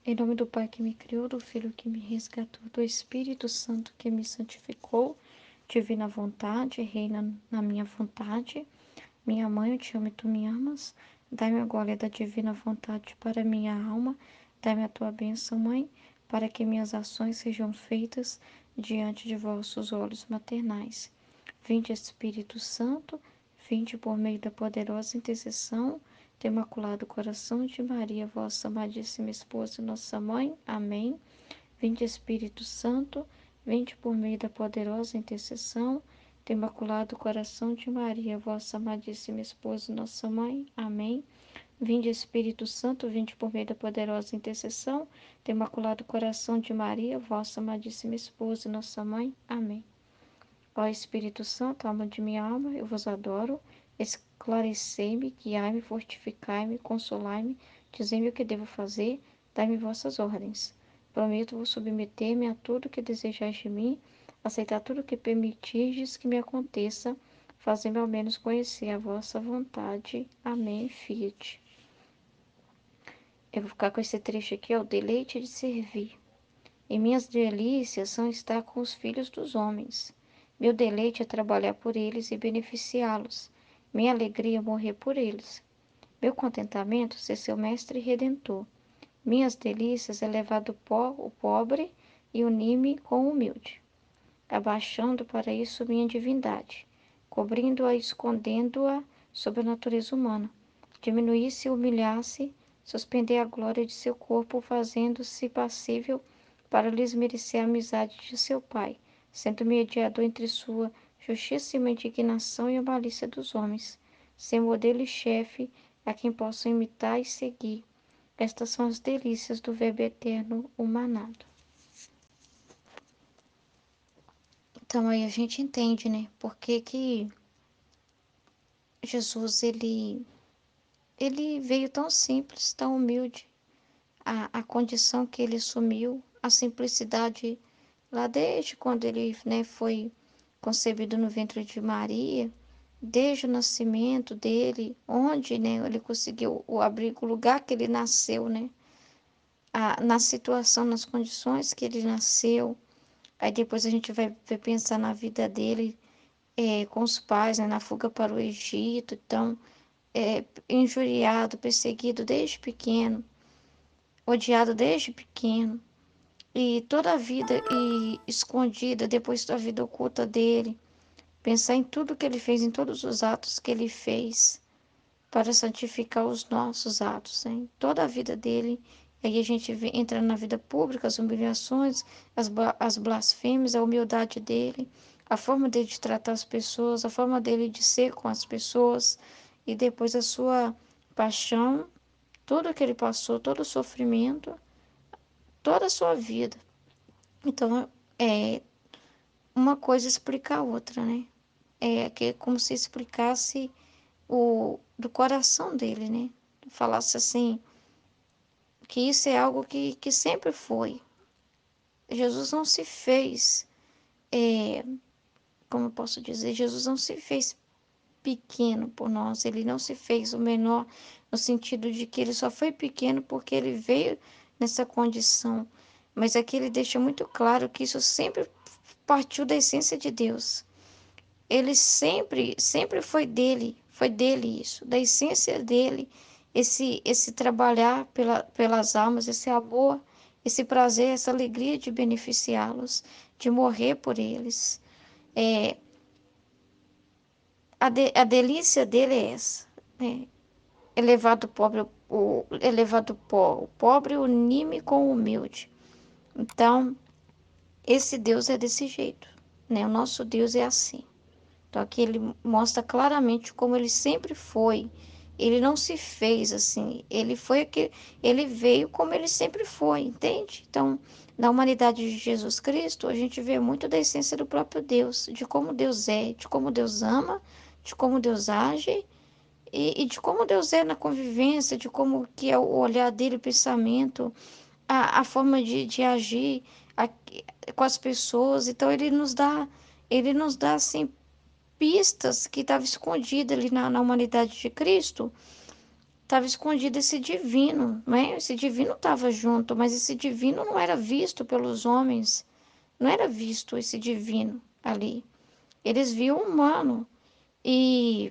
Em nome do Pai que me criou, do Filho que me resgatou, do Espírito Santo que me santificou, divina vontade, reina na minha vontade. Minha mãe, eu te amo e tu me amas. Dai-me a glória da divina vontade para minha alma. Dai-me a tua bênção, Mãe, para que minhas ações sejam feitas diante de vossos olhos maternais. Vinde, Espírito Santo, vinde por meio da poderosa intercessão do Imaculado Coração de Maria, vossa amadíssima esposa e nossa mãe. Amém. Vinde, Espírito Santo, vinde por meio da poderosa intercessão do Imaculado Coração de Maria, vossa amadíssima esposa e nossa mãe. Amém. Vinde, Espírito Santo, vinde por meio da poderosa intercessão do Imaculado Coração de Maria, vossa amadíssima esposa e nossa mãe. Amém. Ó Espírito Santo, alma de minha alma, eu vos adoro. Esclarecei-me, guiai-me, fortificai-me, consolai-me, dizei-me o que devo fazer, dai-me vossas ordens. Prometo-vos submeter-me a tudo que desejais de mim, aceitar tudo que permitirdes que me aconteça, fazendo ao menos conhecer a vossa vontade. Amém. Fiat. Eu vou ficar com esse trecho aqui, ó, o deleite de servir. E minhas delícias são estar com os filhos dos homens. Meu deleite é trabalhar por eles e beneficiá-los. Minha alegria é morrer por eles. Meu contentamento é ser seu mestre e redentor. Minhas delícias é levar do pó o pobre e unir-me com o humilde, abaixando para isso minha divindade, cobrindo-a e escondendo-a sob a natureza humana. Diminuir-se e humilhar-se, suspender a glória de seu corpo, fazendo-se passível para lhes merecer a amizade de seu Pai, sendo mediador entre sua justíssima indignação e a malícia dos homens, ser modelo e chefe a quem possam imitar e seguir. Estas são as delícias do Verbo eterno humanado. Então aí a gente entende, né? Por que que Jesus, ele veio tão simples, tão humilde. A condição que ele assumiu, a simplicidade lá desde quando ele, né, foi concebido no ventre de Maria, desde o nascimento dele, onde, né, ele conseguiu o abrigo, o lugar que ele nasceu, né, na situação, nas condições que ele nasceu. Aí depois a gente vai pensar na vida dele com os pais, né, na fuga para o Egito, então, injuriado, perseguido desde pequeno, odiado desde pequeno. E toda a vida escondida, depois da vida oculta dele, pensar em tudo que ele fez, em todos os atos que ele fez para santificar os nossos atos, né? Toda a vida dele. Aí a gente entra na vida pública, as humilhações, as blasfêmias, a humildade dele, a forma dele de tratar as pessoas, a forma dele de ser com as pessoas, e depois a sua paixão, tudo que ele passou, todo o sofrimento, toda a sua vida. Então, uma coisa explica a outra, né? Que é como se explicasse do coração dele, né? Falasse assim, que isso é algo que sempre foi. Jesus não se fez, como eu posso dizer, Jesus não se fez pequeno por nós, ele não se fez o menor, no sentido de que ele só foi pequeno porque ele veio nessa condição. Mas aqui ele deixa muito claro que isso sempre partiu da essência de Deus. Ele sempre foi dele isso, da essência dele, esse trabalhar pelas almas, esse amor, esse prazer, essa alegria de beneficiá-los, de morrer por eles. A delícia dele é essa, né? Elevar do pobre, o pobre unime com o humilde. Então, esse Deus é desse jeito, né? O nosso Deus é assim. Então aqui ele mostra claramente como ele sempre foi. Ele não se fez assim, ele veio como ele sempre foi, entende? Então, na humanidade de Jesus Cristo, a gente vê muito da essência do próprio Deus, de como Deus é, de como Deus ama, de como Deus age e de como Deus é na convivência, de como que é o olhar dele, o pensamento, a forma de agir a- com as pessoas. Então ele nos dá assim, pistas que estavam escondidas ali na humanidade de Cristo, estava escondido esse divino, né? Esse divino estava junto, mas esse divino não era visto pelos homens, não era visto esse divino ali. Eles viam o humano. E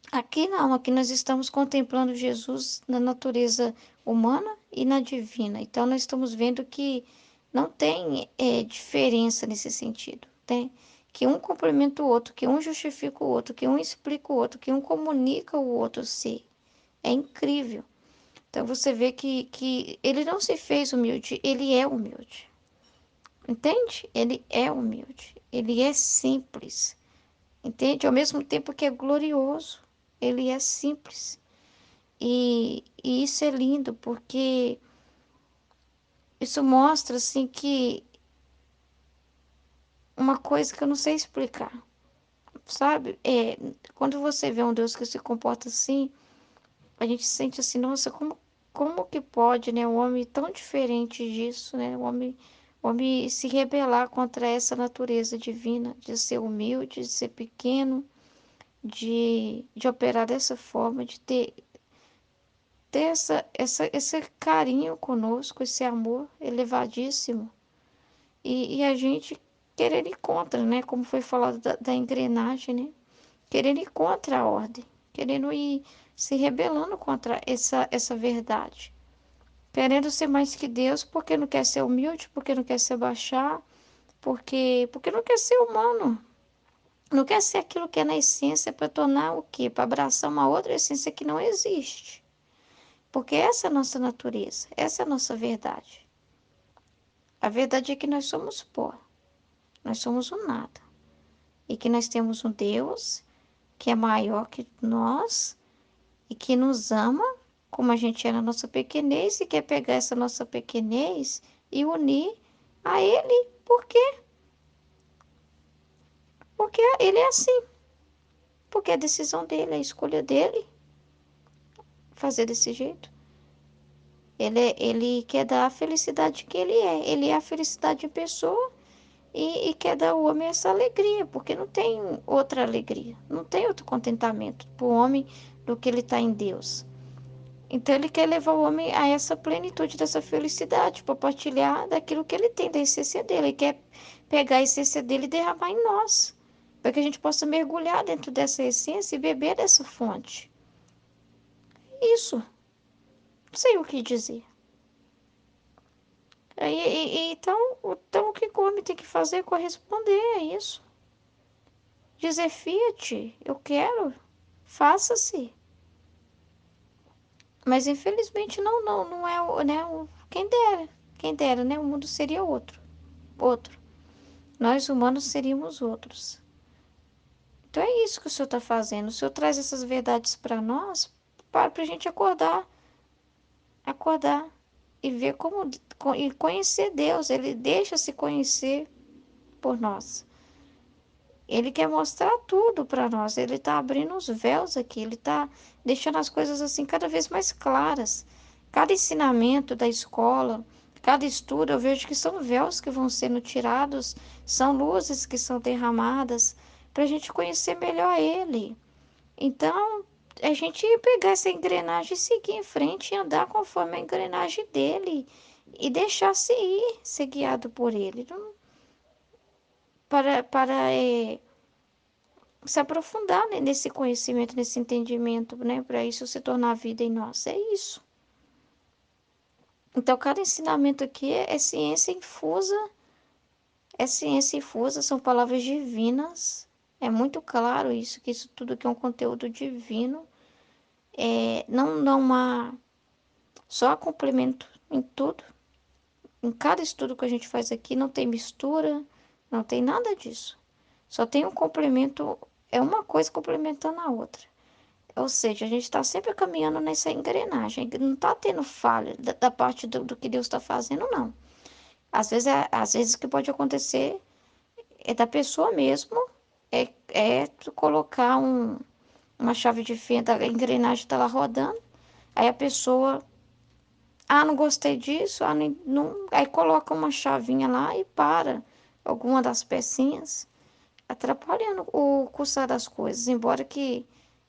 aqui não, aqui nós estamos contemplando Jesus na natureza humana e na divina. Então nós estamos vendo que não tem diferença nesse sentido, né? Que um complementa o outro, que um justifica o outro, que um explica o outro, que um comunica o outro ser. É incrível. Então você vê que ele não se fez humilde, ele é humilde. Entende? Ele é humilde. Ele é simples. Entende? Ao mesmo tempo que é glorioso, ele é simples. E isso é lindo, porque isso mostra, assim, que uma coisa que eu não sei explicar, sabe? Quando você vê um Deus que se comporta assim, a gente sente assim, nossa, como que pode, né? Um homem tão diferente disso, né? O homem se rebelar contra essa natureza divina, de ser humilde, de ser pequeno, de operar dessa forma, de ter esse carinho conosco, esse amor elevadíssimo. E a gente querer ir contra, né? Como foi falado da engrenagem, né? Querendo ir contra a ordem, querendo ir se rebelando contra essa verdade. Querendo ser mais que Deus porque não quer ser humilde, porque não quer se abaixar, porque não quer ser humano. Não quer ser aquilo que é na essência para tornar o quê? Para abraçar uma outra essência que não existe. Porque essa é a nossa natureza, essa é a nossa verdade. A verdade é que nós somos pó, nós somos o nada. E que nós temos um Deus que é maior que nós e que nos ama como a gente é na nossa pequenez e quer pegar essa nossa pequenez e unir a Ele. Por quê? Porque Ele é assim. Porque é a decisão dele, é a escolha dele fazer desse jeito. Ele quer dar a felicidade que ele é. Ele é a felicidade em pessoa. E quer dar ao homem essa alegria, porque não tem outra alegria, não tem outro contentamento para o homem do que ele está em Deus. Então ele quer levar o homem a essa plenitude dessa felicidade, para partilhar daquilo que ele tem, da essência dele. Ele quer pegar a essência dele e derramar em nós, para que a gente possa mergulhar dentro dessa essência e beber dessa fonte. Isso, não sei o que dizer. Então o que o homem tem que fazer é corresponder a isso. Dizer, Fiat, eu quero, faça-se. Mas infelizmente não é né, quem dera, né? O mundo seria outro. Nós humanos seríamos outros. Então é isso que o Senhor está fazendo. O Senhor traz essas verdades para nós, para a gente acordar e ver e conhecer Deus. Ele deixa se conhecer por nós. Ele quer mostrar tudo para nós. Ele está abrindo os véus aqui. Ele está deixando as coisas assim cada vez mais claras. Cada ensinamento da escola, cada estudo, eu vejo que são véus que vão sendo tirados, são luzes que são derramadas para a gente conhecer melhor Ele. Então, a gente pegar essa engrenagem e seguir em frente e andar conforme a engrenagem dele e deixar-se ir, ser guiado por Ele. Não, para se aprofundar, né, nesse conhecimento, nesse entendimento, né, para isso se tornar vida em nós. É isso. Então, cada ensinamento aqui é ciência infusa, são palavras divinas. É muito claro isso, que isso tudo aqui é um conteúdo divino. Não há só complemento em tudo. Em cada estudo que a gente faz aqui, não tem mistura, não tem nada disso. Só tem um complemento, é uma coisa complementando a outra. Ou seja, a gente está sempre caminhando nessa engrenagem. Não está tendo falha da parte do que Deus está fazendo, não. Às vezes o que pode acontecer é da pessoa mesmo, tu colocar uma chave de fenda, a engrenagem está lá rodando, aí a pessoa, não gostei disso, aí coloca uma chavinha lá e para alguma das pecinhas, atrapalhando o cursar das coisas, embora que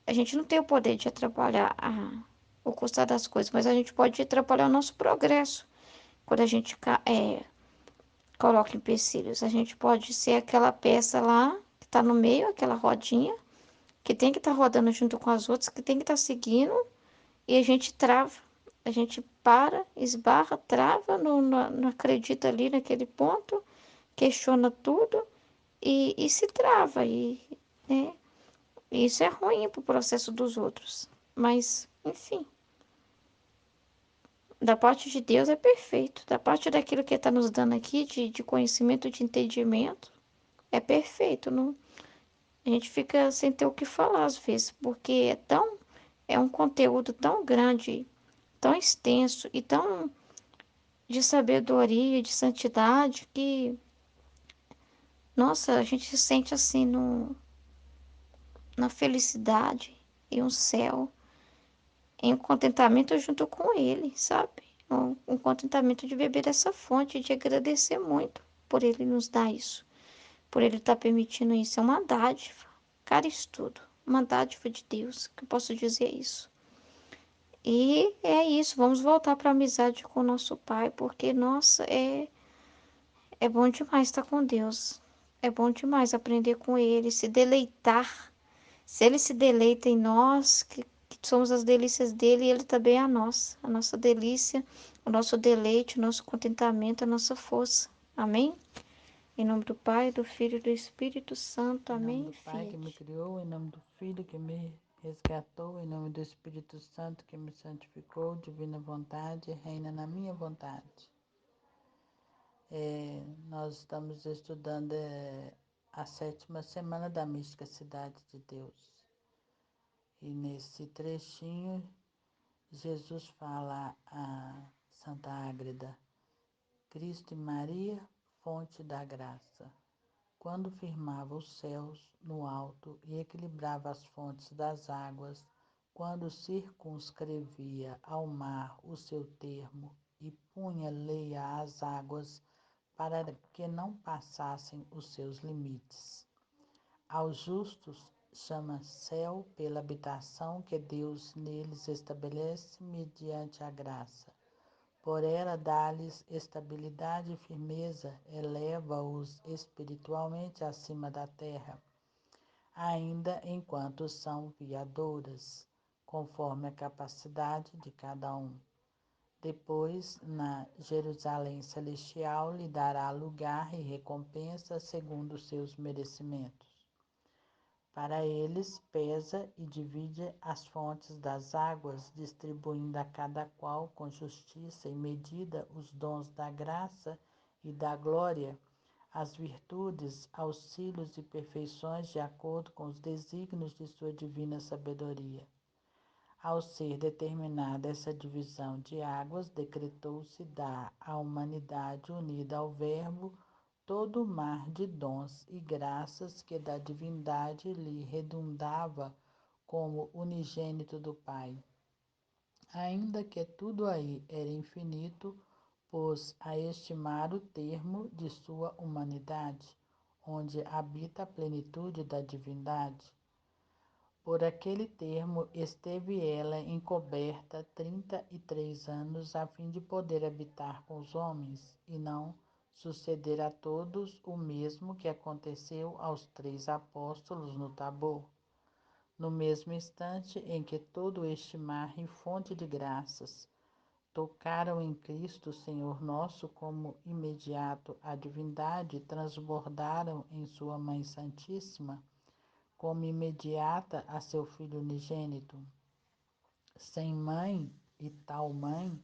a gente não tenha o poder de atrapalhar o custar das coisas, mas a gente pode atrapalhar o nosso progresso quando a gente coloca empecilhos. A gente pode ser aquela peça lá que está no meio, aquela rodinha, que tem que estar rodando junto com as outras, que tem que estar seguindo, e a gente trava. A gente para, esbarra, trava, não acredita ali naquele ponto, questiona tudo e se trava. Né? E isso é ruim para o processo dos outros. Mas, enfim, da parte de Deus é perfeito. Da parte daquilo que Ele está nos dando aqui, de conhecimento, de entendimento, é perfeito. Não, a gente fica sem ter o que falar às vezes, porque é um conteúdo tão grande, tão extenso e tão de sabedoria, de santidade, que, nossa, a gente se sente assim na felicidade e um céu, em um contentamento junto com Ele, sabe? Um contentamento de beber dessa fonte, de agradecer muito por Ele nos dar isso, por Ele estar permitindo isso. É uma dádiva, cara, estudo, uma dádiva de Deus, que eu posso dizer isso. E é isso, vamos voltar para a amizade com o nosso Pai, porque, nossa, é bom demais estar com Deus. É bom demais aprender com Ele, se deleitar. Se Ele se deleita em nós, que somos as delícias dele, Ele também é a nossa delícia, o nosso deleite, o nosso contentamento, a nossa força. Amém? Em nome do Pai, do Filho e do Espírito Santo. Em nome Amém. do Pai que me Fiat. criou, em nome do Filho que me resgatou, em nome do Espírito Santo que me santificou, divina vontade, reina na minha vontade. Nós estamos estudando a 7ª semana da mística Cidade de Deus. E nesse trechinho, Jesus fala a Santa Ágreda: Cristo e Maria, fonte da graça. Quando firmava os céus no alto e equilibrava as fontes das águas, quando circunscrevia ao mar o seu termo e punha lei às águas para que não passassem os seus limites. Aos justos chama céu pela habitação que Deus neles estabelece mediante a graça. Por ela dá-lhes estabilidade e firmeza, eleva-os espiritualmente acima da terra, ainda enquanto são viadoras, conforme a capacidade de cada um. Depois, na Jerusalém celestial, lhe dará lugar e recompensa segundo os seus merecimentos. Para eles, pesa e divide as fontes das águas, distribuindo a cada qual com justiça e medida os dons da graça e da glória, as virtudes, auxílios e perfeições de acordo com os desígnios de sua divina sabedoria. Ao ser determinada essa divisão de águas, decretou-se dar à humanidade unida ao Verbo todo o mar de dons e graças que da divindade lhe redundava como unigênito do Pai. Ainda que tudo aí era infinito, pôs a estimar o termo de sua humanidade, onde habita a plenitude da divindade. Por aquele termo esteve ela encoberta 33 anos, a fim de poder habitar com os homens, e não suceder a todos o mesmo que aconteceu aos 3 apóstolos no Tabor. No mesmo instante em que todo este mar e fonte de graças tocaram em Cristo, Senhor nosso, como imediato à divindade, transbordaram em sua Mãe Santíssima, como imediata a seu Filho unigênito. Sem mãe e tal mãe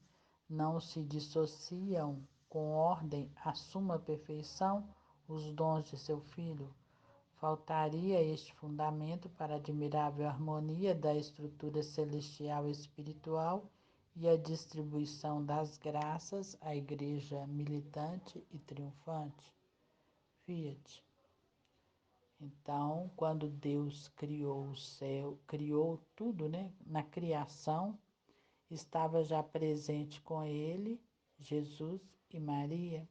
não se dissociam com ordem à suma perfeição os dons de seu Filho. Faltaria este fundamento para a admirável harmonia da estrutura celestial e espiritual e a distribuição das graças à Igreja militante e triunfante. Fiat. Então, quando Deus criou o céu, criou tudo, né? Na criação, estava já presente com ele, Jesus e Maria.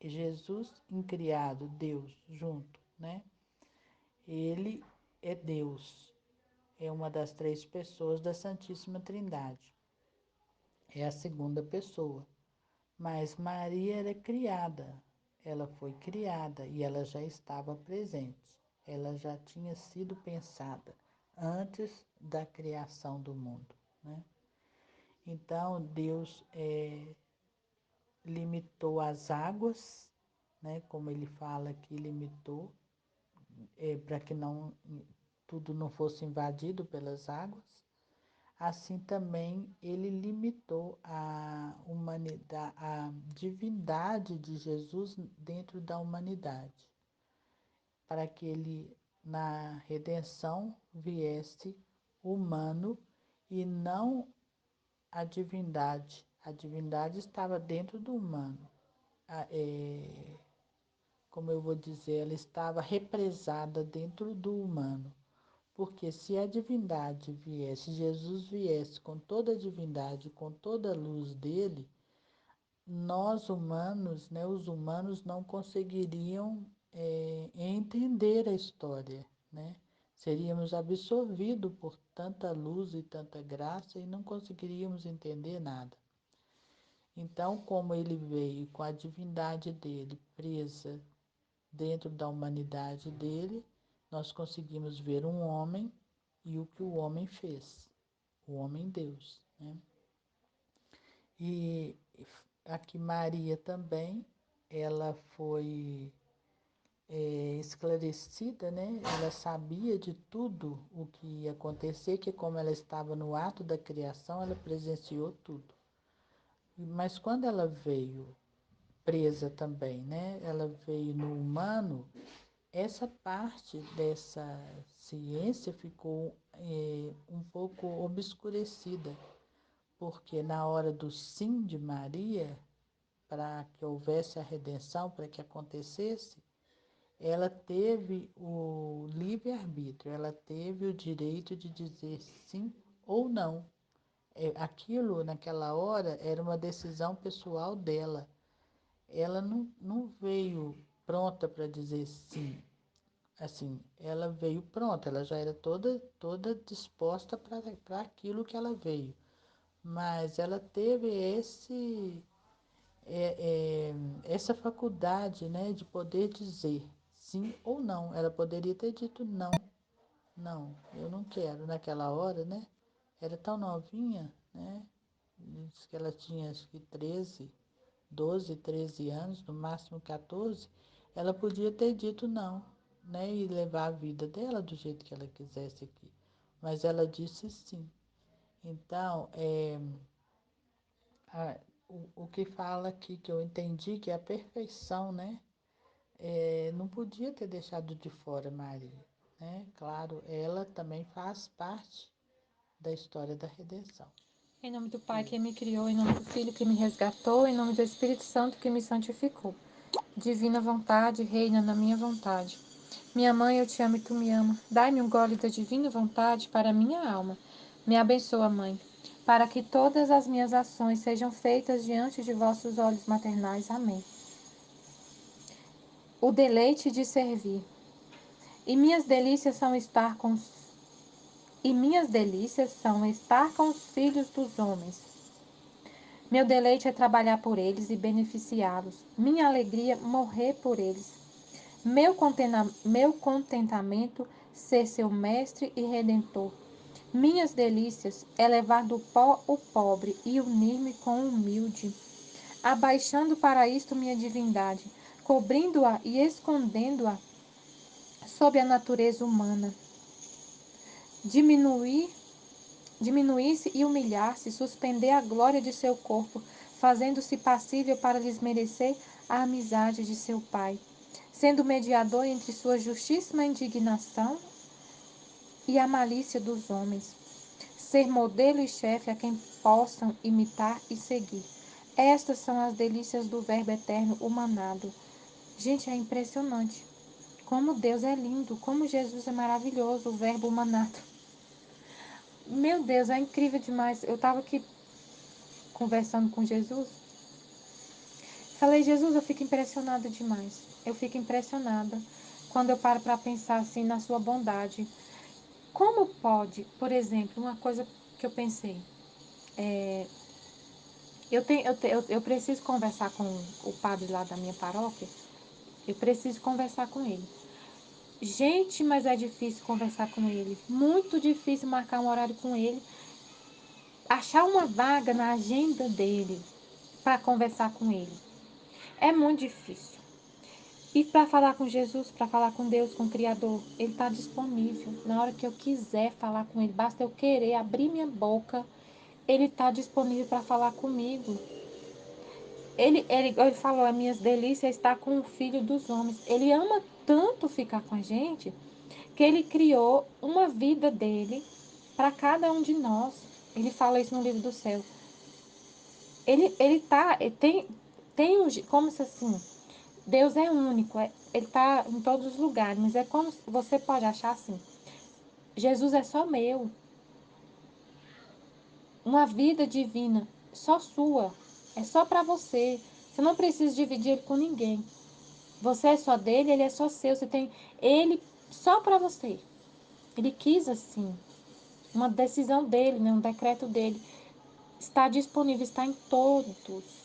Jesus incriado, Deus, junto, né? Ele é Deus é uma das três pessoas da Santíssima Trindade. É a segunda pessoa. Mas Maria era criada, ela foi criada e ela já estava presente. Ela já tinha sido pensada antes da criação do mundo, né? Então, Deus limitou as águas, né? Como ele fala que limitou, para que não tudo não fosse invadido pelas águas. Assim também ele limitou a humanidade, a divindade de Jesus dentro da humanidade, para que ele na redenção viesse humano e não a divindade. A divindade estava dentro do humano. Como eu vou dizer, ela estava represada dentro do humano. Porque se a divindade viesse, Jesus viesse com toda a divindade, com toda a luz dele, nós humanos, né, os humanos não conseguiriam entender a história, né? Seríamos absorvidos por tanta luz e tanta graça e não conseguiríamos entender nada. Então, como ele veio com a divindade dele presa dentro da humanidade dele, nós conseguimos ver um homem e o que o homem fez, o homem Deus, né? E aqui Maria também, ela foi esclarecida, né? Ela sabia de tudo o que ia acontecer, que como ela estava no ato da criação, ela presenciou tudo. Mas quando ela veio presa também, né? Ela veio no humano. Essa parte dessa ciência ficou um pouco obscurecida, porque na hora do sim de Maria, para que houvesse a redenção, para que acontecesse, ela teve o livre-arbítrio, ela teve o direito de dizer sim ou não. Aquilo, naquela hora, era uma decisão pessoal dela. Ela não veio pronta para dizer sim. Assim, ela veio pronta, ela já era toda disposta para aquilo que ela veio. Mas ela teve essa faculdade, né, de poder dizer sim ou não. Ela poderia ter dito não, não, eu não quero naquela hora, né? Era tão novinha, né? Diz que ela tinha acho que 13 anos, no máximo 14, ela podia ter dito não, né? E levar a vida dela do jeito que ela quisesse aqui. Mas ela disse sim. Então, o que fala aqui, que eu entendi, que é a perfeição, né? Não podia ter deixado de fora Maria, né? Claro, ela também faz parte da história da redenção. Em nome do Pai que me criou, em nome do Filho que me resgatou, em nome do Espírito Santo que me santificou. Divina vontade, reina na minha vontade. Minha mãe, eu te amo e tu me ama. Dai-me um gole da divina vontade para a minha alma. Me abençoa, Mãe, para que todas as minhas ações sejam feitas diante de vossos olhos maternais. Amém. O deleite de servir. E minhas delícias são estar com os filhos dos homens. Meu deleite é trabalhar por eles e beneficiá-los. Minha alegria, morrer por eles. Meu contentamento, ser seu mestre e redentor. Minhas delícias é levar do pó o pobre e unir-me com o humilde, abaixando para isto minha divindade, cobrindo-a e escondendo-a sob a natureza humana. Diminuir-se e humilhar-se, suspender a glória de seu corpo, fazendo-se passível para lhes merecer a amizade de seu Pai, sendo mediador entre sua justíssima indignação e a malícia dos homens. Ser modelo e chefe a quem possam imitar e seguir. Estas são as delícias do Verbo eterno humanado. Gente, é impressionante. Como Deus é lindo, como Jesus é maravilhoso, o Verbo humanado. Meu Deus, é incrível demais. Eu estava aqui conversando com Jesus. Falei, Jesus, eu fico impressionada demais. Eu fico impressionada quando eu paro para pensar assim na sua bondade. Como pode, por exemplo, uma coisa que eu pensei, eu preciso conversar com o padre lá da minha paróquia, eu preciso conversar com ele. Gente, mas é difícil conversar com ele, muito difícil marcar um horário com ele, achar uma vaga na agenda dele para conversar com ele. É muito difícil. E para falar com Jesus, para falar com Deus, com o Criador, Ele está disponível. Na hora que eu quiser falar com Ele, basta eu querer abrir minha boca, Ele está disponível para falar comigo. Ele falou, as minhas delícias está com o Filho dos homens. Ele ama tanto ficar com a gente, que Ele criou uma vida dele para cada um de nós. Ele fala isso no livro do céu. Tem um, como se assim, Deus é único, ele está em todos os lugares, mas é como você pode achar assim, Jesus é só meu, uma vida divina só sua, é só para você, você não precisa dividir ele com ninguém, você é só dele, ele é só seu, você tem ele só para você, ele quis assim, uma decisão dele, né, um decreto dele, está disponível, está em todos.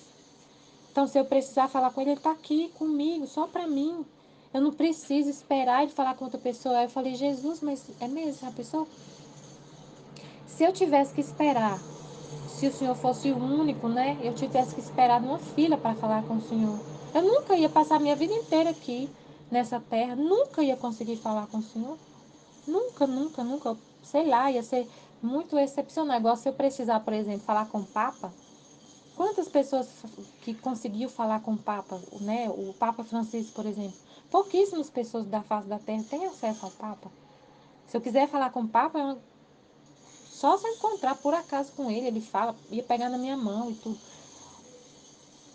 Então, se eu precisar falar com ele, ele está aqui comigo, só para mim. Eu não preciso esperar ele falar com outra pessoa. Aí eu falei, Jesus, mas é mesmo essa pessoa? Se eu tivesse que esperar, se o Senhor fosse o único, né? Eu tivesse que esperar numa fila para falar com o Senhor. Eu nunca ia passar minha vida inteira aqui, nessa terra. Nunca ia conseguir falar com o Senhor. Nunca, nunca, nunca. Sei lá, ia ser muito excepcional. Igual se eu precisar, por exemplo, falar com o Papa. Quantas pessoas que conseguiu falar com o Papa, né? O Papa Francisco, por exemplo. Pouquíssimas pessoas da face da Terra têm acesso ao Papa. Se eu quiser falar com o Papa, só se eu encontrar por acaso com ele, ele fala, ia pegar na minha mão e tudo,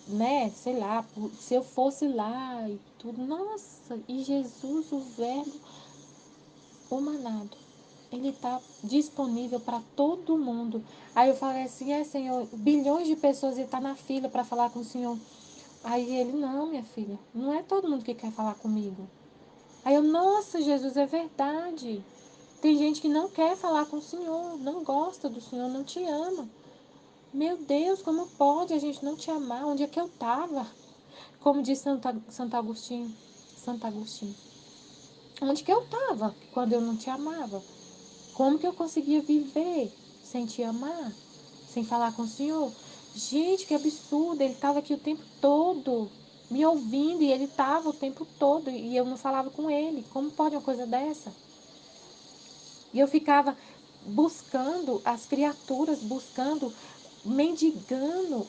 né? Sei lá, se eu fosse lá e tudo. Nossa, e Jesus, o Verbo humanado, ele está disponível para todo mundo. Aí eu falei assim, Senhor, bilhões de pessoas iam estar na fila para falar com o Senhor. Aí ele, não, minha filha, não é todo mundo que quer falar comigo. Aí eu, nossa, Jesus, é verdade. Tem gente que não quer falar com o Senhor, não gosta do Senhor, não te ama. Meu Deus, como pode a gente não te amar? Onde é que eu estava? Como diz Santo Agostinho. Santo Agostinho. Onde que eu estava quando eu não te amava? Como que eu conseguia viver sem te amar? Sem falar com o Senhor? Gente, que absurdo. Ele estava aqui o tempo todo me ouvindo e ele estava o tempo todo e eu não falava com ele. Como pode uma coisa dessa? E eu ficava buscando as criaturas, buscando, mendigando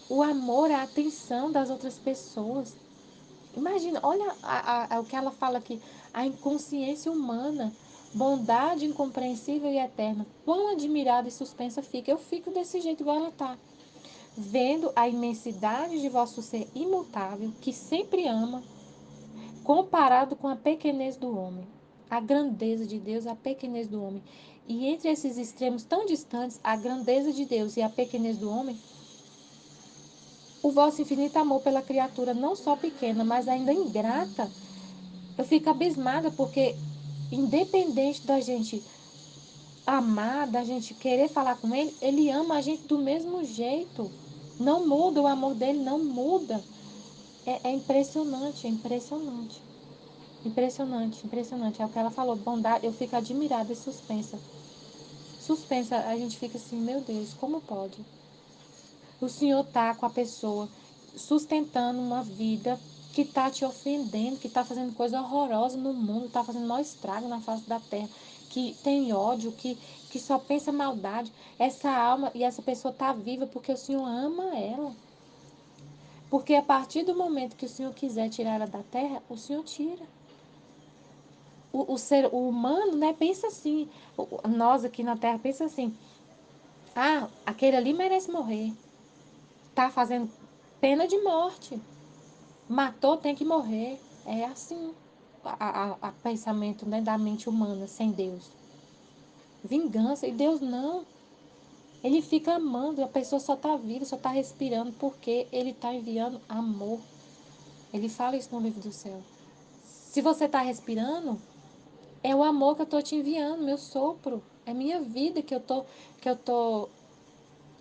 o amor, a atenção das outras pessoas. Imagina, olha o que ela fala aqui, a inconsciência humana, bondade incompreensível e eterna. Quão admirada e suspensa fica. Eu fico desse jeito igual ela está. Vendo a imensidade de vosso ser imutável, que sempre ama, comparado com a pequenez do homem. A grandeza de Deus, a pequenez do homem. E entre esses extremos tão distantes, a grandeza de Deus e a pequenez do homem, o vosso infinito amor pela criatura, não só pequena, mas ainda ingrata, eu fico abismada porque, independente da gente amar, da gente querer falar com ele, ele ama a gente do mesmo jeito. Não muda, o amor dele não muda. É impressionante, é impressionante. Impressionante, impressionante. É o que ela falou, bondade, eu fico admirada e suspensa. Suspensa, a gente fica assim, meu Deus, como pode? O Senhor tá com a pessoa sustentando uma vida que tá te ofendendo, que tá fazendo coisa horrorosa no mundo, tá fazendo maior estrago na face da terra, que tem ódio, que só pensa maldade. Essa alma e essa pessoa tá viva porque o Senhor ama ela. Porque a partir do momento que o Senhor quiser tirar ela da terra, o Senhor tira. O humano, né, pensa assim, nós aqui na terra pensa assim, aquele ali merece morrer, tá fazendo pena de morte, matou, tem que morrer. É assim, a pensamento, né, da mente humana, sem Deus. Vingança, e Deus não. Ele fica amando, a pessoa só está viva, só está respirando, porque ele está enviando amor. Ele fala isso no livro do céu. Se você está respirando, É o amor que eu estou te enviando, meu sopro. É minha vida que eu tô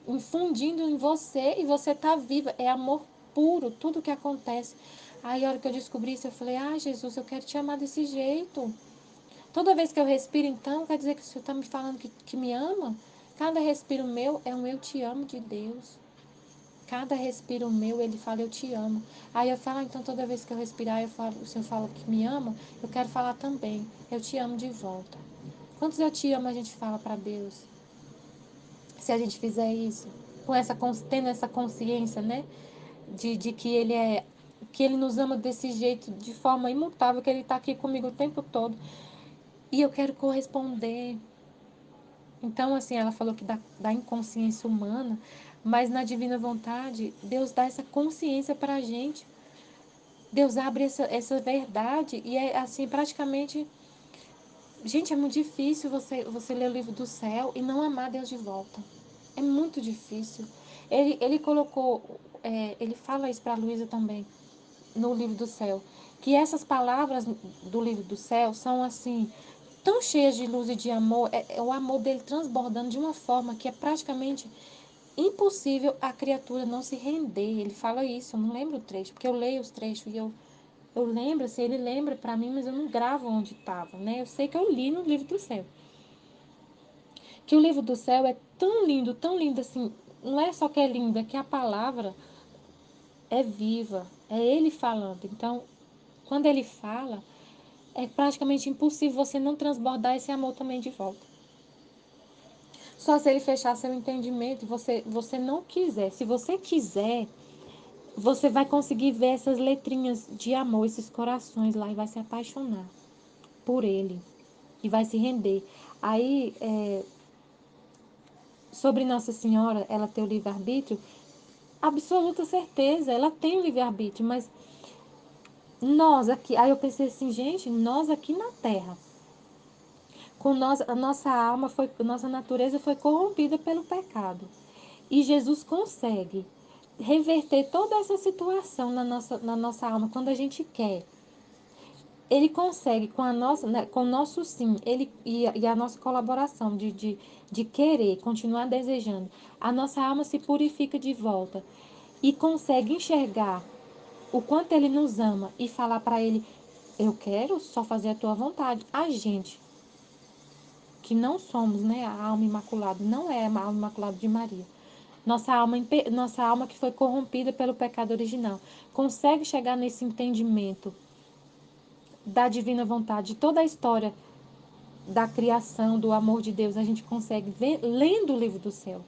infundindo em você e você tá viva. É amor puro, tudo que acontece. Aí, a hora que eu descobri isso, eu falei: ah, Jesus, eu quero te amar desse jeito. Toda vez que eu respiro, então, quer dizer que o Senhor está me falando que me ama? Cada respiro meu é um eu te amo de Deus. Cada respiro meu, ele fala, eu te amo. Aí eu falo, então toda vez que eu respirar, o Senhor fala que me ama, eu quero falar também, eu te amo de volta. Quantos eu te amo a gente fala para Deus? Se a gente fizer isso, tendo essa consciência, né? De que ele nos ama desse jeito, de forma imutável, que ele está aqui comigo o tempo todo. E eu quero corresponder. Então, assim, ela falou que da inconsciência humana, mas na divina vontade, Deus dá essa consciência para a gente. Deus abre essa verdade e é assim, praticamente. Gente, é muito difícil você ler o livro do céu e não amar Deus de volta. É muito difícil. Ele colocou, ele fala isso para a Luísa também, no livro do céu, que essas palavras do livro do céu são assim, tão cheias de luz e de amor, é o amor dele transbordando de uma forma que é praticamente impossível a criatura não se render. Ele fala isso, eu não lembro o trecho, porque eu leio os trechos e eu lembro, assim, ele lembra para mim, mas eu não gravo onde estava, né? Eu sei que eu li no livro do céu. Que o livro do céu é tão lindo assim, não é só que é lindo, é que a palavra é viva, é ele falando. Então, quando ele fala, é praticamente impossível você não transbordar esse amor também de volta. Só se ele fechar seu entendimento e você não quiser. Se você quiser, você vai conseguir ver essas letrinhas de amor, esses corações lá e vai se apaixonar por ele e vai se render. Aí, sobre Nossa Senhora, ela ter o livre-arbítrio, absoluta certeza, ela tem o livre-arbítrio, mas nós aqui, aí eu pensei assim, gente, nós aqui na Terra, com nós, a nossa natureza foi corrompida pelo pecado. E Jesus consegue reverter toda essa situação na nossa alma quando a gente quer. Ele consegue, com a nossa, né, com o nosso sim, e a nossa colaboração de querer, continuar desejando, a nossa alma se purifica de volta e consegue enxergar o quanto ele nos ama e falar para ele, eu quero só fazer a tua vontade. A gente, que não somos, né, a alma imaculada, não é a alma imaculada de Maria. Nossa alma que foi corrompida pelo pecado original, consegue chegar nesse entendimento da divina vontade, de toda a história da criação, do amor de Deus, a gente consegue ver lendo o livro do céu.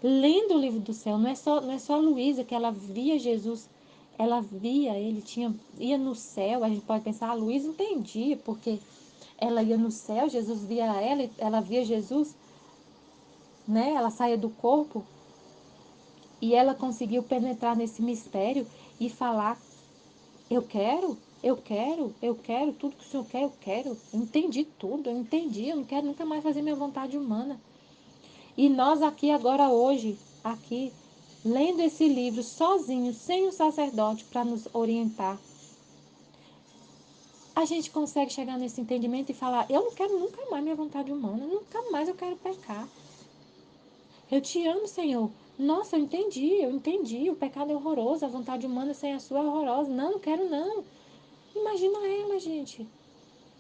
Lendo o livro do céu, não é só a Luísa que ela via Jesus, ela via, ia no céu, a gente pode pensar, a Luísa entendia, porque ela ia no céu, Jesus via ela, ela via Jesus, né? Ela saía do corpo e ela conseguiu penetrar nesse mistério e falar, eu quero, tudo que o Senhor quer, eu quero. Eu entendi tudo, eu entendi, eu não quero nunca mais fazer minha vontade humana. E nós aqui agora hoje, aqui, lendo esse livro sozinho, sem o sacerdote para nos orientar, a gente consegue chegar nesse entendimento e falar, eu não quero nunca mais minha vontade humana, nunca mais eu quero pecar. Eu te amo, Senhor. Nossa, eu entendi, o pecado é horroroso, a vontade humana sem a sua é horrorosa. Não, não quero não. Imagina ela, gente.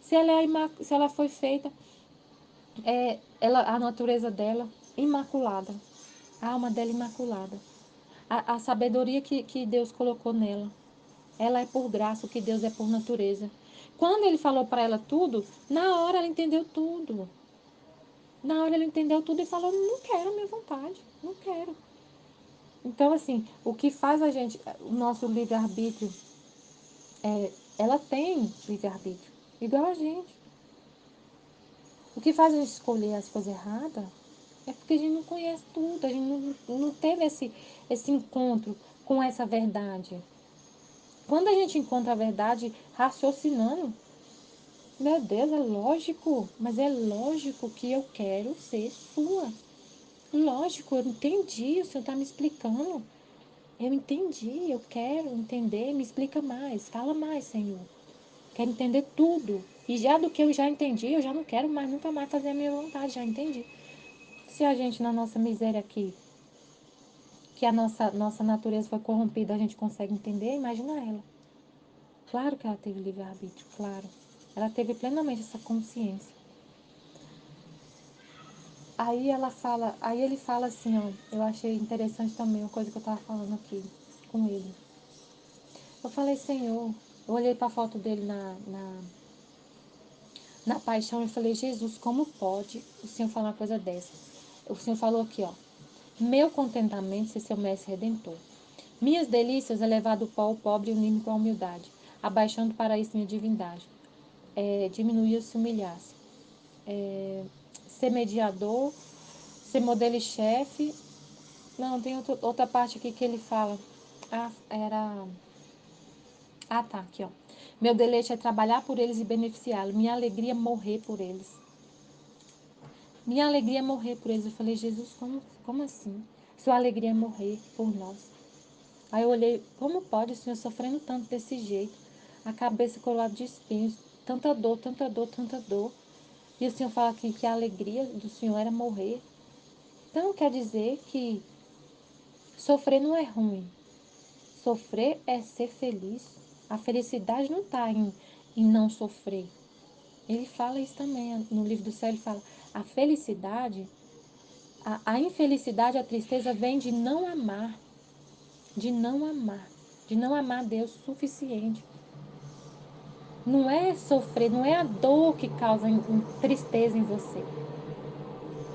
Se ela foi feita, a natureza dela imaculada, a alma dela imaculada, a sabedoria que Deus colocou nela, ela é por graça, o que Deus é por natureza. Quando ele falou para ela tudo, na hora ela entendeu tudo. Na hora ela entendeu tudo e falou: não quero a minha vontade, não quero. Então, assim, o que faz a gente, o nosso livre-arbítrio, ela tem livre-arbítrio, igual a gente. O que faz a gente escolher as coisas erradas é porque a gente não conhece tudo, a gente não teve esse encontro com essa verdade. Quando a gente encontra a verdade raciocinando, meu Deus, é lógico, mas é lógico que eu quero ser sua. Lógico, eu entendi, o senhor está me explicando. Eu entendi, eu quero entender, me explica mais, fala mais, Senhor. Quero entender tudo. E já do que eu já entendi, eu já não quero mais, nunca mais fazer a minha vontade, já entendi. Se a gente, na nossa miséria aqui, que a nossa natureza foi corrompida, a gente consegue entender, imagina ela. Claro que ela teve livre-arbítrio, claro. Ela teve plenamente essa consciência. Aí ele fala assim, ó, eu achei interessante também uma coisa que eu estava falando aqui com ele. Eu falei, Senhor, eu olhei para a foto dele na paixão e falei, Jesus, como pode o Senhor falar uma coisa dessa? O Senhor falou aqui, ó, meu contentamento ser seu mestre redentor. Minhas delícias é levar do pó o pobre e unir-me com a humildade, abaixando para isso minha divindade. Diminuir se humilhasse. Ser mediador, ser modelo e chefe. Não, tem outra parte aqui que ele fala. Tá, aqui, ó. Meu deleite é trabalhar por eles e beneficiá-los. Minha alegria é morrer por eles. Minha alegria é morrer por eles. Eu falei, Jesus, como assim? Sua alegria é morrer por nós. Aí eu olhei, como pode o Senhor sofrendo tanto desse jeito? A cabeça colada de espinhos, tanta dor, tanta dor, tanta dor. E o Senhor fala aqui que a alegria do Senhor era morrer. Então quer dizer que sofrer não é ruim. Sofrer é ser feliz. A felicidade não está em não sofrer. Ele fala isso também no livro do céu. Ele fala: a felicidade, a infelicidade, a tristeza vem de não amar. De não amar. De não amar Deus o suficiente. Não é sofrer, não é a dor que causa tristeza em você.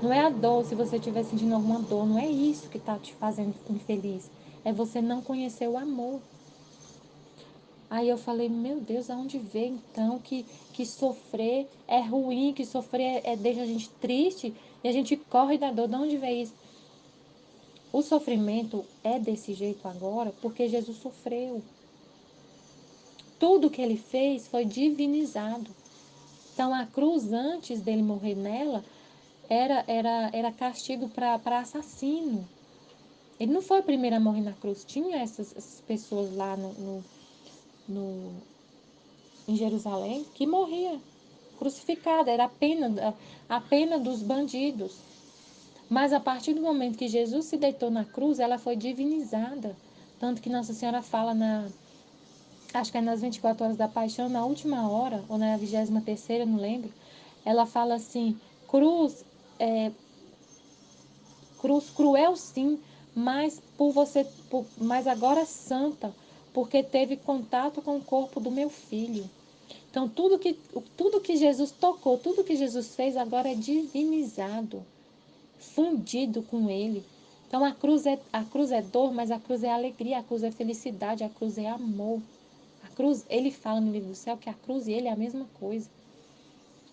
Não é a dor, se você estiver sentindo alguma dor, não é isso que está te fazendo infeliz. É você não conhecer o amor. Aí eu falei, meu Deus, aonde vê então que sofrer é ruim, que sofrer deixa a gente triste e a gente corre da dor. De onde vê isso? O sofrimento é desse jeito agora porque Jesus sofreu. Tudo que ele fez foi divinizado. Então a cruz, antes dele morrer nela, era castigo para assassino. Ele não foi o primeiro a morrer na cruz. Tinha essas pessoas lá no, em Jerusalém que morria crucificada. Era a pena dos bandidos. Mas a partir do momento que Jesus se deitou na cruz, ela foi divinizada. Tanto que Nossa Senhora fala acho que é nas 24 horas da paixão, na última hora, ou na 23ª, não lembro, ela fala assim, cruz cruel sim, mas agora santa, porque teve contato com o corpo do meu filho. Então tudo que Jesus tocou, tudo que Jesus fez agora é divinizado, fundido com ele. Então a cruz é dor, mas a cruz é alegria, a cruz é felicidade, a cruz é amor. A cruz, ele fala no livro do céu que a cruz e ele é a mesma coisa.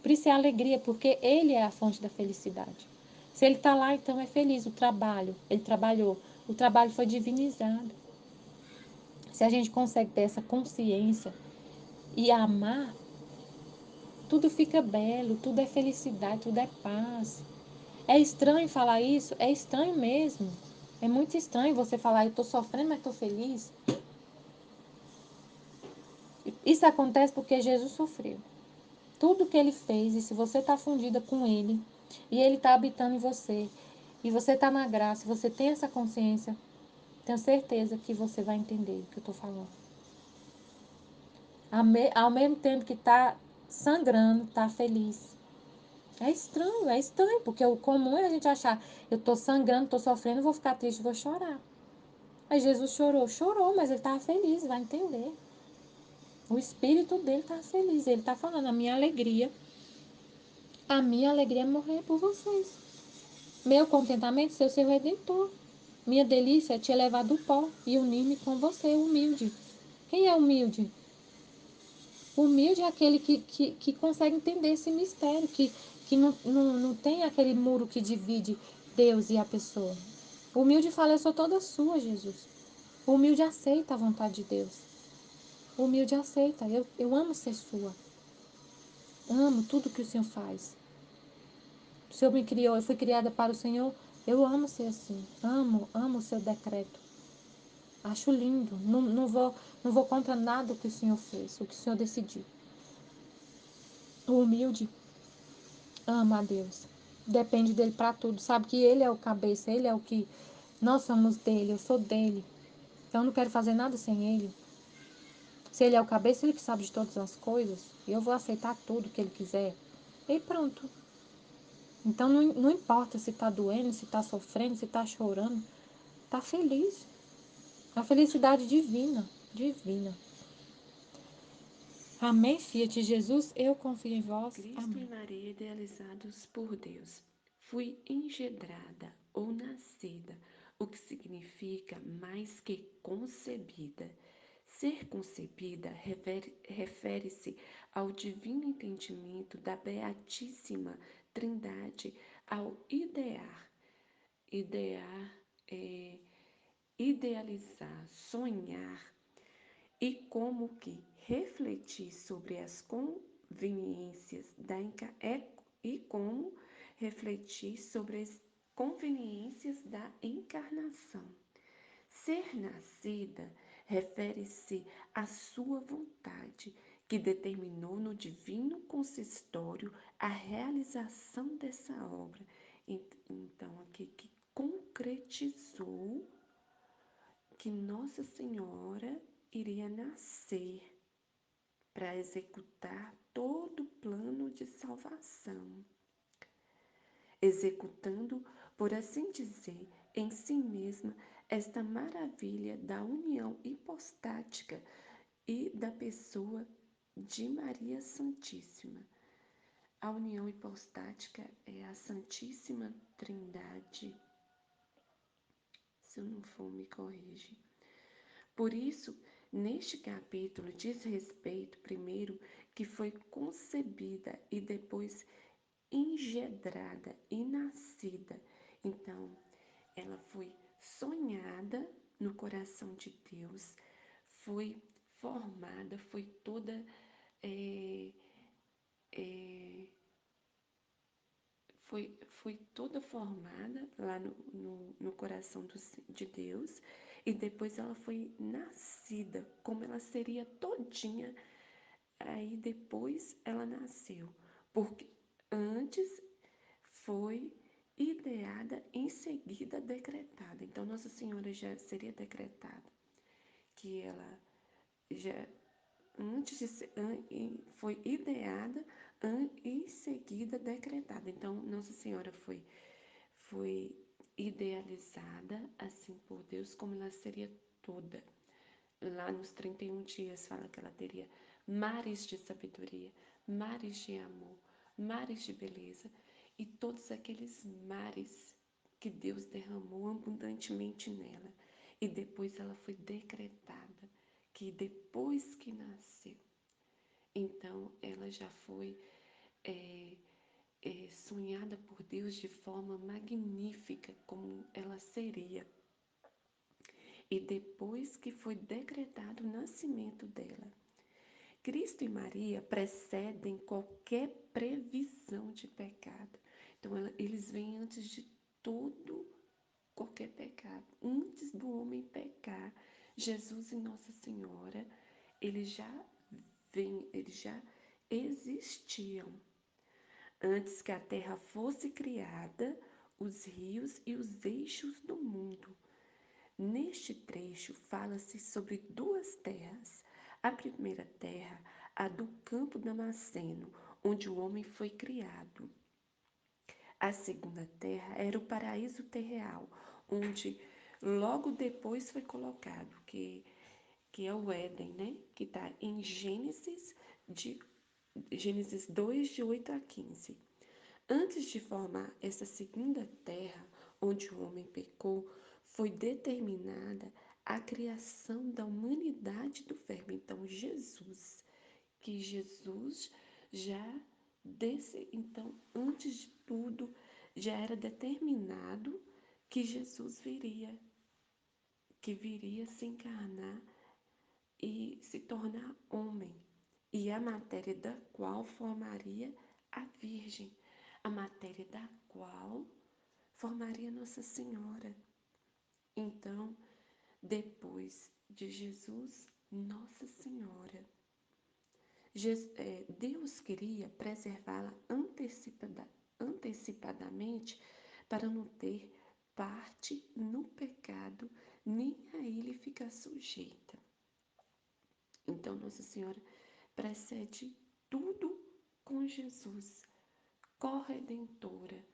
Por isso é alegria, porque ele é a fonte da felicidade. Se ele está lá, então é feliz. O trabalho, ele trabalhou. O trabalho foi divinizado. Se a gente consegue ter essa consciência e amar, tudo fica belo, tudo é felicidade, tudo é paz. É estranho falar isso? É estranho mesmo. É muito estranho você falar, eu estou sofrendo, mas estou feliz. Isso acontece porque Jesus sofreu. Tudo que ele fez, e se você está fundida com ele, e ele está habitando em você, e você está na graça, você tem essa consciência, tenho certeza que você vai entender o que eu estou falando. Ao mesmo tempo que está sangrando, está feliz. É estranho, porque o comum é a gente achar, eu estou sangrando, estou sofrendo, vou ficar triste, vou chorar. Aí Jesus chorou, mas ele estava feliz, vai entender. O espírito dele estava feliz, ele está falando, a minha alegria é morrer por vocês. Meu contentamento ser o seu redentor. Minha delícia é te elevar do pó e unir-me com você, humilde. Quem é humilde? Humilde é aquele que consegue entender esse mistério, que não tem aquele muro que divide Deus e a pessoa. O humilde fala, eu sou toda sua, Jesus. O humilde aceita a vontade de Deus. O humilde aceita, eu amo ser sua. Amo tudo que o Senhor faz. O Senhor me criou, eu fui criada para o Senhor, eu amo ser assim. Amo o seu decreto. Acho lindo. Não vou contra nada que o Senhor fez, o que o Senhor decidiu. O humilde ama a Deus. Depende dele para tudo. Sabe que ele é o cabeça, ele é o que nós somos dele, eu sou dele. Então eu não quero fazer nada sem ele. Se ele é o cabeça, ele que sabe de todas as coisas. E eu vou aceitar tudo que ele quiser. E pronto. Então não importa se está doendo, se está sofrendo, se está chorando. Está feliz. A felicidade divina. Divina. Amém, filha de Jesus, eu confio em vós. Cristo Amém. e Maria idealizados por Deus. Fui engendrada ou nascida, o que significa mais que concebida. Ser concebida refere-se ao divino entendimento da Beatíssima Trindade ao idear, é, idealizar, sonhar e como que refletir sobre as conveniências e como refletir sobre as conveniências da encarnação. Ser nascida refere-se à sua vontade, que determinou no divino consistório a realização dessa obra. Então, aqui que concretizou que Nossa Senhora iria nascer para executar todo o plano de salvação, executando, por assim dizer, em si mesma esta maravilha da união hipostática e da pessoa de Maria Santíssima. A união hipostática é a Santíssima Trindade. Se eu não for, me corrige. Por isso, neste capítulo diz respeito, primeiro, que foi concebida e depois engendrada e nascida. Então, ela foi sonhada no coração de Deus, foi formada, foi toda é, é, foi toda formada lá no coração de Deus e depois ela foi nascida, como ela seria todinha, aí depois ela nasceu, porque antes foi ideada, em seguida decretada. Então Nossa Senhora já seria decretada, que ela já antes de ser, foi ideada e em seguida decretada. Então, Nossa Senhora foi idealizada assim por Deus como ela seria toda. Lá nos 31 dias fala que ela teria mares de sabedoria, mares de amor, mares de beleza e todos aqueles mares que Deus derramou abundantemente nela. E depois ela foi decretada, que depois que nasceu, então ela já foi sonhada por Deus de forma magnífica, como ela seria. E depois que foi decretado o nascimento dela, Cristo e Maria precedem qualquer previsão de pecado. Então, eles vêm antes de todo qualquer pecado. Antes do homem pecar, Jesus e Nossa Senhora, eles já existiam. Antes que a terra fosse criada, os rios e os eixos do mundo. Neste trecho fala-se sobre duas terras. A primeira terra, a do campo damasceno, onde o homem foi criado. A segunda terra era o paraíso terreal, onde logo depois foi colocado, que é o Éden, né? Que está em Gênesis 2, de 8 a 15. Antes de formar essa segunda terra, onde o homem pecou, foi determinada a criação da humanidade do Verbo. Então, que Jesus já então, antes de tudo, já era determinado que Jesus que viria se encarnar e se tornar homem, e a matéria da qual formaria a Virgem, a matéria da qual formaria Nossa Senhora. Então, depois de Jesus, Nossa Senhora. Deus queria preservá-la antecipadamente para não ter parte no pecado, nem a ele ficar sujeita. Então, Nossa Senhora precede tudo com Jesus, corredentora,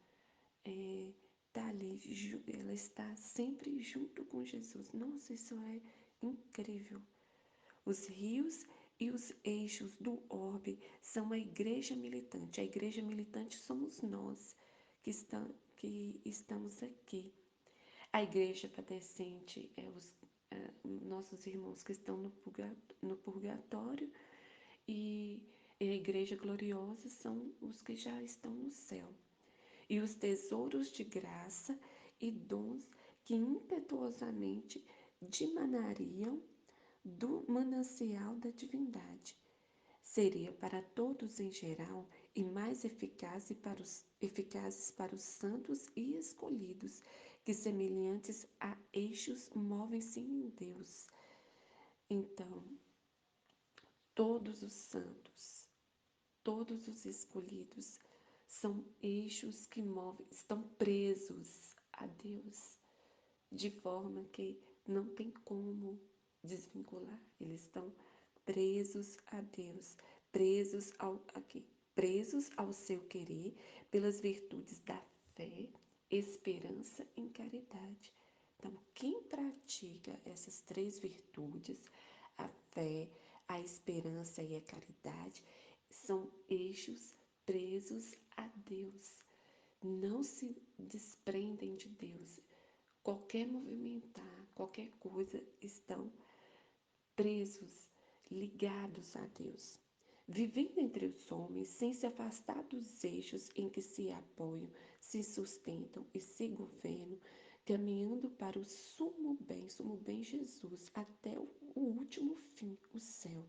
tá ali, ela está sempre junto com Jesus. Nossa, isso é incrível. Os rios e os eixos do orbe são a igreja militante. A igreja militante somos nós que estamos aqui. A igreja padecente é os nossos irmãos que estão no purgatório, e a igreja gloriosa são os que já estão no céu. E os tesouros de graça e dons que impetuosamente dimanariam do manancial da divindade. Seria para todos em geral e mais eficazes para os santos e escolhidos, que semelhantes a eixos movem-se em Deus. Então, todos os santos, todos os escolhidos são eixos que movem, estão presos a Deus, de forma que não tem como desvincular. Eles estão presos a Deus, presos ao seu querer pelas virtudes da fé, esperança e caridade. Então, quem pratica essas três virtudes, a fé, a esperança e a caridade, são eixos presos a Deus. Não se desprendem de Deus. Qualquer movimentar, qualquer coisa, estão presos, ligados a Deus. Vivendo entre os homens, sem se afastar dos eixos em que se apoiam, se sustentam e se governam, caminhando para o sumo bem Jesus, até o último fim, o céu.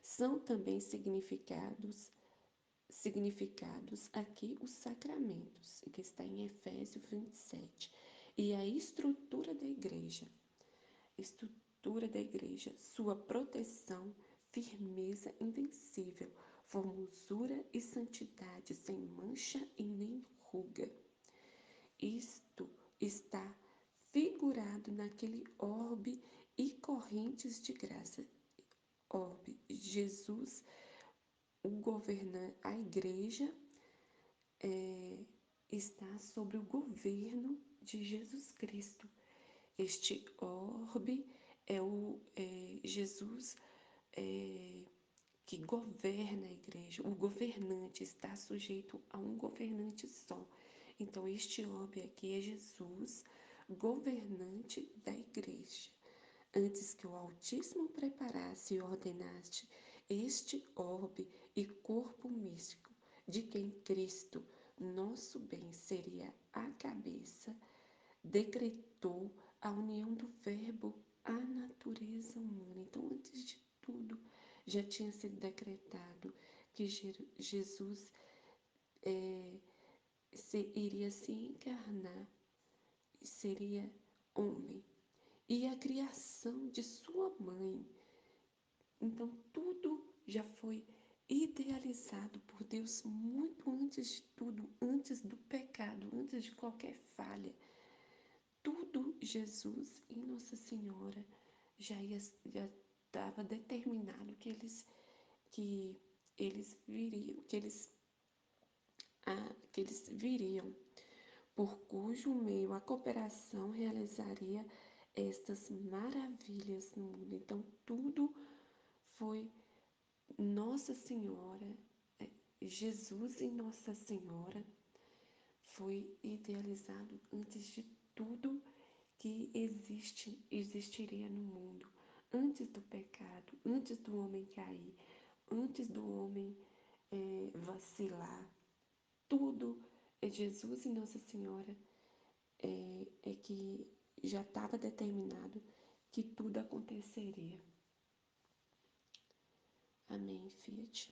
São também significados aqui os sacramentos, que está em Efésios 27, e a estrutura da igreja, sua proteção, firmeza invencível, formosura e santidade sem mancha e nem ruga. Isto está figurado naquele orbe e correntes de graça. Orbe, Jesus, a igreja está sobre o governo de Jesus Cristo. Este orbe é Jesus que governa a igreja. O governante está sujeito a um governante só. Então, este orbe aqui é Jesus, governante da igreja. Antes que o Altíssimo preparasse e ordenasse este orbe e corpo místico, de quem Cristo, nosso bem, seria a cabeça, decretou a união do Verbo à natureza humana. Então, antes de tudo, já tinha sido decretado que Jesus iria se encarnar, seria homem, e a criação de sua mãe. Então, tudo já foi idealizado por Deus muito antes de tudo, antes do pecado, antes de qualquer falha. Tudo Jesus e Nossa Senhora já estava determinado que eles viriam, que eles viriam, por cujo meio a cooperação realizaria estas maravilhas no mundo. Então, tudo foi Nossa Senhora, Jesus e Nossa Senhora foi idealizado antes de tudo que existiria no mundo, antes do pecado, antes do homem cair, antes do homem vacilar. Tudo é Jesus e Nossa Senhora é que já estava determinado que tudo aconteceria. Amém, Fiat.